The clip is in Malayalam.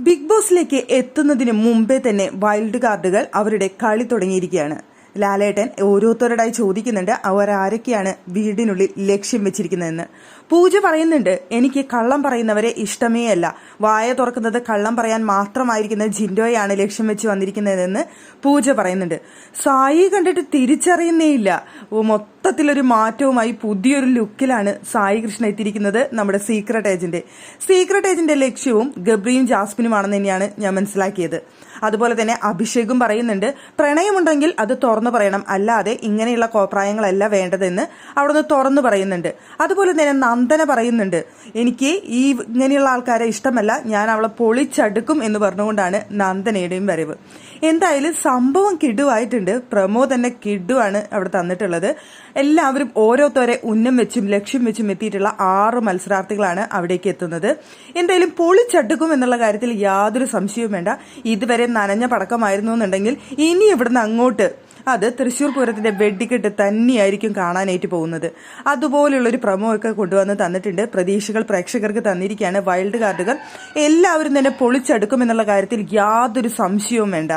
ബിഗ് ബോസിലേക്ക് എത്തുന്നതിന് മുമ്പേ തന്നെ വൈൽഡ് കാർഡുകൾ അവരുടെ കളി തുടങ്ങിയിരിക്കുകയാണ്. ലാലേട്ടൻ ഓരോരുത്തരോടായി ചോദിക്കുന്നുണ്ട് അവരാരൊക്കെയാണ് വീടിനുള്ളിൽ ലക്ഷ്യം വെച്ചിരിക്കുന്നതെന്ന്. പൂജ പറയുന്നുണ്ട്, എനിക്ക് കള്ളം പറയുന്നവരെ ഇഷ്ടമേ അല്ല, വായ തുറക്കുന്നത് കള്ളം പറയാൻ മാത്രമായിരിക്കുന്ന ജിൻഡോയാണ് ലക്ഷ്യം വെച്ച് വന്നിരിക്കുന്നതെന്ന് പൂജ പറയുന്നുണ്ട്. സായി കണ്ടിട്ട് തിരിച്ചറിയുന്നേയില്ല. മൊത്തത്തിലൊരു മാറ്റവുമായി പുതിയൊരു ലുക്കിലാണ് സായി കൃഷ്ണ എത്തിയിരിക്കുന്നത്. നമ്മുടെ സീക്രട്ട് ഏജന്റ് ലക്ഷ്യവും ഗബ്രിയും ജാസ്മിനുമാണെന്ന് തന്നെയാണ് ഞാൻ മനസ്സിലാക്കിയത്. അതുപോലെ തന്നെ അഭിഷേകും പറയുന്നുണ്ട്, പ്രണയമുണ്ടെങ്കിൽ അത് തുറന്നു പറയണം, അല്ലാതെ ഇങ്ങനെയുള്ള കോപ്രായങ്ങളല്ല വേണ്ടതെന്ന് അവിടുന്ന് തുറന്നു പറയുന്നുണ്ട്. അതുപോലെ തന്നെ നന്ദന പറയുന്നുണ്ട്, എനിക്ക് ഈ ഇങ്ങനെയുള്ള ആൾക്കാരെ ഇഷ്ടമല്ല, ഞാൻ അവളെ പൊളിച്ചടുക്കും എന്ന് പറഞ്ഞുകൊണ്ടാണ് നന്ദനയുടെയും വരവ്. എന്തായാലും സംഭവം കിടുവായിട്ടുണ്ട്. പ്രമോ തന്നെ കിടുവാണ് അവിടെ തന്നിട്ടുള്ളത്. എല്ലാവരും ഓരോരുത്തരെ ഉന്നം വെച്ചും ലക്ഷ്യം വെച്ചും എത്തിയിട്ടുള്ള 6 മത്സരാർത്ഥികളാണ് അവിടേക്ക് എത്തുന്നത്. എന്തായാലും പൊളിച്ചടുക്കും എന്നുള്ള കാര്യത്തിൽ യാതൊരു സംശയവും വേണ്ട. ഇതുവരെ നനഞ്ഞ പടക്കമായിരുന്നു എന്നുണ്ടെങ്കിൽ ഇനി ഇവിടുന്ന് അങ്ങോട്ട് അത് തൃശ്ശൂർ പൂരത്തിന്റെ വെടിക്കെട്ട് തന്നെയായിരിക്കും കാണാനായിട്ട് പോകുന്നത്. അതുപോലെയുള്ളൊരു പ്രമോ ഒക്കെ കൊണ്ടുവന്ന് തന്നിട്ടുണ്ട്. പ്രതീക്ഷകൾ പ്രേക്ഷകർക്ക് തന്നിരിക്കുകയാണ്. വൈൽഡ് കാർഡുകൾ എല്ലാവരും തന്നെ പൊളിച്ചടുക്കും എന്നുള്ള കാര്യത്തിൽ യാതൊരു സംശയവും വേണ്ട.